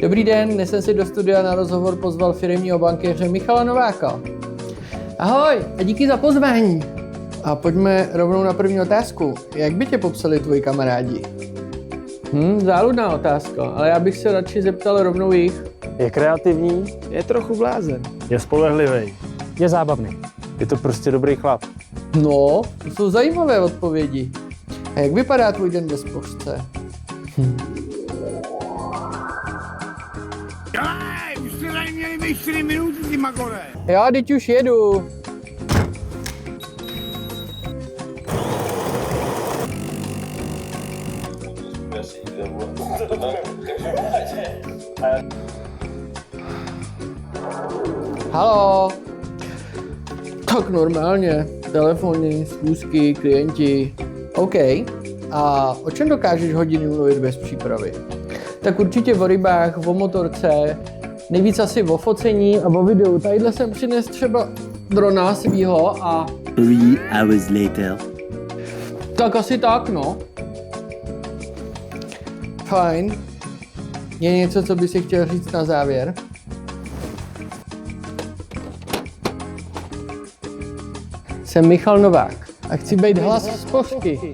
Dobrý den, dnes jsem si do studia na rozhovor pozval firemního bankéře Michala Nováka. Ahoj a díky za pozvání. A pojďme rovnou na první otázku. Jak by tě popsali tvoji kamarádi? Záludná otázka, ale já bych se radši zeptal rovnou jich. Je kreativní, je trochu blázen, je spolehlivý, je zábavný. Je to prostě dobrý chlap. No, to jsou zajímavé odpovědi. A jak vypadá tvůj den ve spořce? Už jste tady měli být 4 minuty, ty magore. Jo, teď už jedu. Halo. Tak normálně. Telefony, schůzky, klienti. OK. A o čem dokážeš hodiny mluvit bez přípravy? Tak určitě o rybách, o motorce, nejvíc asi o focení a o videu. Tadyhle jsem přines třeba drona svýho a... 3 hours later. Tak asi tak, no. Fajn. Je něco, co by si chtěl říct na závěr? Jsem Michal Novák a chci být hlas spořky.